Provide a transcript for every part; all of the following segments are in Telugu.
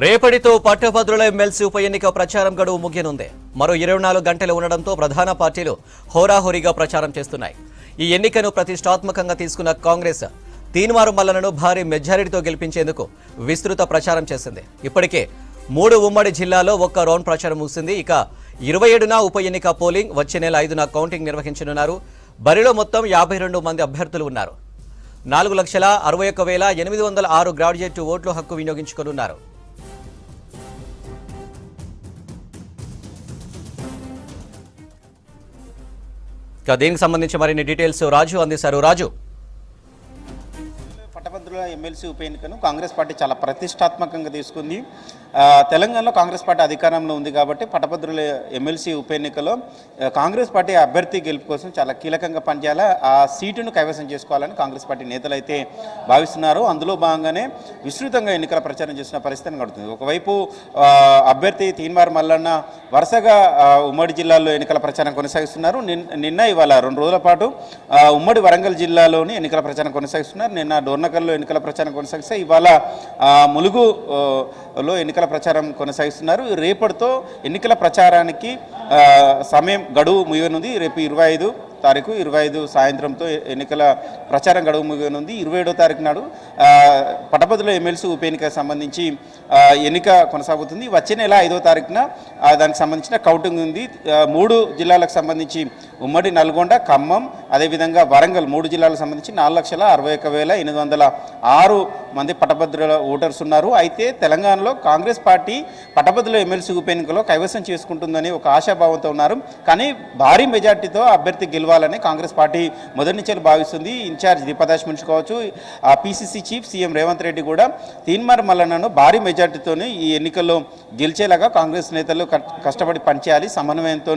రేపటితో పట్టభద్రుల ఎమ్మెల్సీ ఉప ఎన్నిక ప్రచారం గడువు ముగియనుంది. మరో 24 గంటలు ఉండడంతో ప్రధాన పార్టీలు హోరాహోరీగా ప్రచారం చేస్తున్నాయి. ఈ ఎన్నికను ప్రతిష్టాత్మకంగా తీసుకున్న కాంగ్రెస్ తీన్మార్ మల్లన్నను భారీ మెజారిటీతో గెలిపించేందుకు విస్తృత ప్రచారం చేసింది. ఇప్పటికే 3 ఉమ్మడి జిల్లాల్లో ఒక్క రౌండ్ ప్రచారం ముగిసింది. ఇక 27న ఉప ఎన్నిక పోలింగ్, వచ్చే నెల 5న కౌంటింగ్ నిర్వహించనున్నారు. బరిలో మొత్తం 52 మంది అభ్యర్థులు ఉన్నారు. 4,61,806 గ్రాడ్యుయేట్ ఓట్లు హక్కు వినియోగించుకోనున్నారు. దీనికి సంబంధించి మరిన్ని డీటెయిల్స్ రాజు అందిస్తారు. రాజు, పట్టభద్రుల ఎమ్మెల్సీ ఉప ఎన్నికను కాంగ్రెస్ పార్టీ చాలా ప్రతిష్టాత్మకంగా తీసుకుంది. తెలంగాణలో కాంగ్రెస్ పార్టీ అధికారంలో ఉంది కాబట్టి పట్టభద్రుల ఎమ్మెల్సీ ఉప ఎన్నికలో కాంగ్రెస్ పార్టీ అభ్యర్థి గెలుపు కోసం చాలా కీలకంగా పనిచేయాలి, ఆ సీటును కైవసం చేసుకోవాలని కాంగ్రెస్ పార్టీ నేతలు అయితే భావిస్తున్నారు. అందులో భాగంగానే విస్తృతంగా ఎన్నికల ప్రచారం చేసిన పరిస్థితిని కడుతుంది. ఒకవైపు అభ్యర్థి తీన్మార్ మల్లన్న వరుసగా ఉమ్మడి జిల్లాల్లో ఎన్నికల ప్రచారం కొనసాగిస్తున్నారు. నిన్న ఇవాళ 2 రోజుల పాటు ఉమ్మడి వరంగల్ జిల్లాలోని ఎన్నికల ప్రచారం కొనసాగిస్తున్నారు. నిన్న డోర్నకల్లో ఎన్నికల ప్రచారం కొనసాగిస్తే ఇవాళ ములుగులో ఎన్నికల ప్రచారం కొనసాగిస్తున్నారు. రేపటితో ఎన్నికల ప్రచారానికి సమయం గడువు ముగియనుంది. రేపు 25 తారీఖు 25 సాయంత్రంతో ఎన్నికల ప్రచారం గడువు ముగియనుంది. 27వ తారీఖు నాడు పట్టభద్రుల ఎమ్మెల్సీ ఉప ఎన్నికకు సంబంధించి ఎన్నిక కొనసాగుతుంది. వచ్చే నెల 5వ తారీఖున దానికి సంబంధించిన కౌంటింగ్ ఉంది. 3 జిల్లాలకు సంబంధించి ఉమ్మడి నల్గొండ, ఖమ్మం, అదేవిధంగా వరంగల్ 3 జిల్లాలకు సంబంధించి 4,61,806 మంది పట్టభద్రుల ఓటర్స్ ఉన్నారు. అయితే తెలంగాణలో కాంగ్రెస్ పార్టీ పట్టభద్రుల ఎమ్మెల్సీ ఉప ఎన్నికలో కైవసం చేసుకుంటుందని ఒక ఆశాభావంతో ఉన్నారు. కానీ భారీ మెజార్టీతో అభ్యర్థి గెలవాలని కాంగ్రెస్ పార్టీ మొదటి నుంచి భావిస్తుంది. ఇన్ఛార్జ్ దీపదాస్ మున్షి కావచ్చు, PCC chief CM Revanth Reddy కూడా తీన్మార్ మల్లన్నను భారీ మెజార్టీతోనే ఈ ఎన్నికల్లో గెలిచేలాగా కాంగ్రెస్ నేతలు కష్టపడి పనిచేయాలి, సమన్వయంతో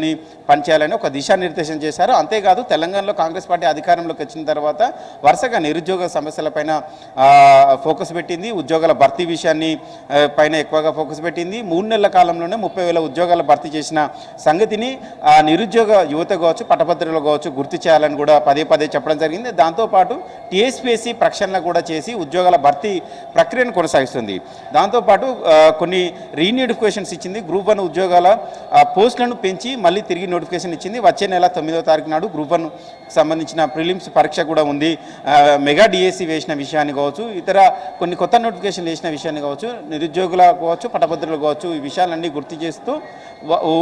పనిచేయాలని ఒక దిశానిర్దేశం చేశారు. అంతేకాదు తెలంగాణలో కాంగ్రెస్ పార్టీ అధికారంలోకి వచ్చిన తర్వాత వరుసగా నిరుద్యోగ సమస్యలపైన ఫోకస్ పెట్టింది, ఉద్యోగాల భర్తీ విషయాన్ని పైన ఎక్కువగా ఫోకస్ పెట్టింది. 3 నెలల కాలంలోనే 30,000 ఉద్యోగాల భర్తీ చేసిన సంగతిని నిరుద్యోగ యువత కావచ్చు, పట్టభద్రులు కావచ్చు గుర్తు చేయాలని కూడా పదే చెప్పడం జరిగింది. దాంతోపాటు టీఎస్పీఎస్సీ ప్రక్షాళన కూడా చేసి ఉద్యోగాల భర్తీ ప్రక్రియను కొనసాగిస్తుంది. దాంతోపాటు కొన్ని రీనోటిఫికేషన్స్ ఇచ్చింది. గ్రూప్ 1 ఉద్యోగాల పోస్టులను పెంచి మళ్ళీ తిరిగి నోటిఫికేషన్ ఇచ్చింది. వచ్చే నెల 9వ తారీఖు నాడు గ్రూప్ 1 సంబంధించిన ప్రిలిమ్స్ పరీక్ష కూడా ఉంది. మెగా డిఎస్సి వేసిన విషయాన్ని కావచ్చు, ఇతర కొన్ని కొత్త నోటిఫికేషన్లు వేసిన విషయాన్ని కావచ్చు, నిరుద్యోగుల కావచ్చు, పట్టభద్రులు కావచ్చు, ఈ విషయాలన్నీ గుర్తు చేస్తూ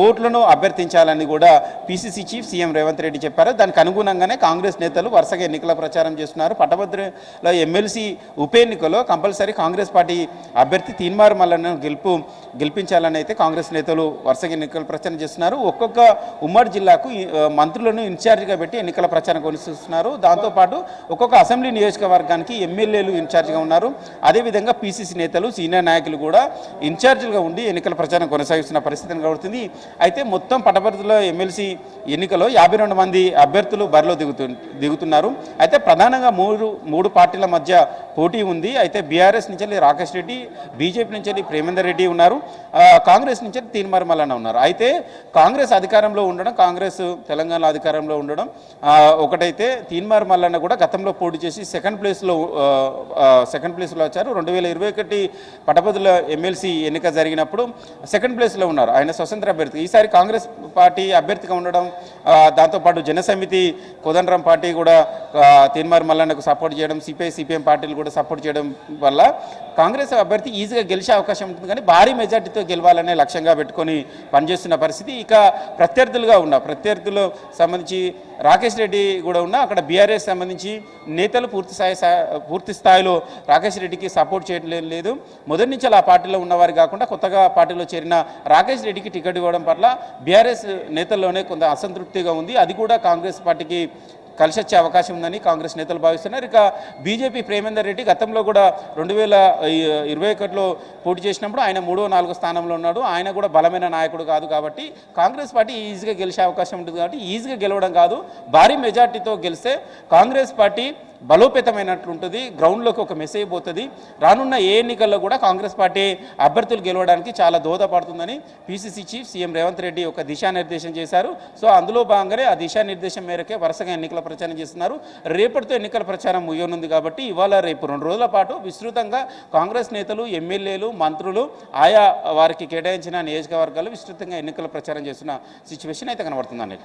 ఓట్లను అభ్యర్థించాలని కూడా PCC chief CM Revanth Reddy చెప్పారు. దానికి అనుగుణంగానే కాంగ్రెస్ నేతలు వరుసగా ఎన్నికల ప్రచారం చేస్తున్నారు. పట్టభద్రుల ఎమ్మెల్సీ ఉప ఎన్నికలో కంపల్సరీ కాంగ్రెస్ పార్టీ అభ్యర్థి తీన్మార్ మల్లన్నను గెలిపించాలని అయితే కాంగ్రెస్ నేతలు వరుసగా ఎన్నికల ప్రచారం చేస్తున్నారు. ఒక్కొక్క ఉమ్మడి జిల్లాకు మంత్రులను ఇన్ఛార్జిగా పెట్టి ఎన్నికల ప్రచారం కొనసాగిస్తున్నారు. దాంతోపాటు ఒక్కొక్క అసెంబ్లీ నియోజకవర్గానికి ఎమ్మెల్యేలు ఇన్ఛార్జిగా ఉన్నారు. అదేవిధంగా పిసిసి నేతలు, సీనియర్ నాయకులు కూడా ఇన్ఛార్జీలుగా ఉండి ఎన్నికల ప్రచారం కొనసాగిస్తున్న పరిస్థితిని కలుగుతుంది. అయితే మొత్తం పట్టభద్రుల ఎమ్మెల్సీ ఎన్నికలో 52 మంది అభ్యర్థులు బరిలో దిగుతున్నారు. అయితే ప్రధానంగా మూడు పార్టీల మధ్య పోటీ ఉంది. అయితే బీఆర్ఎస్ నుంచి రాకేష్ రెడ్డి, బీజేపీ నుంచి ప్రేమేందర్ రెడ్డి ఉన్నారు, కాంగ్రెస్ నుంచి తీన్మార్ మల్లన్న ఉన్నారు. అయితే కాంగ్రెస్ అధికారంలో ఉండడం, కాంగ్రెస్ తెలంగాణ అధికారంలో ఉండడం ఒకటైతే, తీన్మార్ మల్లన్న కూడా గతంలో పోటీ చేసి సెకండ్ ప్లేస్లో వచ్చారు. 2021 పట్టభద్రుల ఎమ్మెల్సీ ఎన్నిక జరిగినప్పుడు సెకండ్ ప్లేస్లో ఉన్నారు. ఆయన స్వతంత్ర అభ్యర్థి. ఈసారి కాంగ్రెస్ పార్టీ అభ్యర్థిగా ఉండడం, దాంతోపాటు జనసమితి కోదండరాం పార్టీ కూడా తీన్మార్ మల్లన్నకు సపోర్ట్ చేయడం, సిపిఐ సిపిఎం పార్టీలు కూడా సపోర్ట్ చేయడం వల్ల కాంగ్రెస్ అభ్యర్థి ఈజీగా గెలిచే అవకాశం ఉంటుంది. కానీ భారీ మెజార్టీతో గెలవాలనే లక్ష్యంగా పెట్టుకొని పనిచేస్తున్న పరిస్థితి. ఇక ప్రత్యర్థులు సంబంధించి రాకేష్ రెడ్డి కూడా ఉన్నా, అక్కడ బీఆర్ఎస్ సంబంధించి నేతలు పూర్తి స్థాయిలో రాకేష్ రెడ్డికి సపోర్ట్ చేయడం లేదు. మొదటి నుంచి ఆ పార్టీలో ఉన్నవారు కాకుండా కొత్తగా పార్టీలో చేరిన రాకేష్ రెడ్డికి టికెట్ ఇవ్వడం పట్ల బీఆర్ఎస్ నేతల్లోనే కొంత అసంతృప్తిగా ఉంది. అది కూడా కాంగ్రెస్ పార్టీకి కలిసి వచ్చే అవకాశం ఉందని కాంగ్రెస్ నేతలు భావిస్తున్నారు. ఇక బీజేపీ ప్రేమేందర్ రెడ్డి గతంలో కూడా 2021లో పోటీ చేసినప్పుడు ఆయన 3వ 4వ స్థానంలో ఉన్నాడు. ఆయన కూడా బలమైన నాయకుడు కాదు కాబట్టి కాంగ్రెస్ పార్టీ ఈజీగా గెలిచే అవకాశం ఉంటుంది. కాబట్టి ఈజీగా గెలవడం కాదు, భారీ మెజార్టీతో గెలిస్తే కాంగ్రెస్ పార్టీ బలోపేతమైనట్లుంటుంది, గ్రౌండ్లోకి ఒక మెసేజ్ పోతుంది. రానున్న ఏ ఎన్నికల్లో కూడా కాంగ్రెస్ పార్టీ అభ్యర్థులు గెలవడానికి చాలా దోహదపడుతుందని PCC chief CM Revanth Reddy ఒక దిశానిర్దేశం చేశారు. సో అందులో భాగంగానే ఆ దిశానిర్దేశం మేరకే వరుసగా ఎన్నికల ప్రచారం చేస్తున్నారు. రేపటితో ఎన్నికల ప్రచారం ముగియనుంది కాబట్టి ఇవాళ రేపు 2 రోజుల పాటు విస్తృతంగా కాంగ్రెస్ నేతలు, ఎమ్మెల్యేలు, మంత్రులు ఆయా వారికి కేటాయించిన నియోజకవర్గాలు విస్తృతంగా ఎన్నికల ప్రచారం చేస్తున్న సిచ్యువేషన్ అయితే కనబడుతుందండి.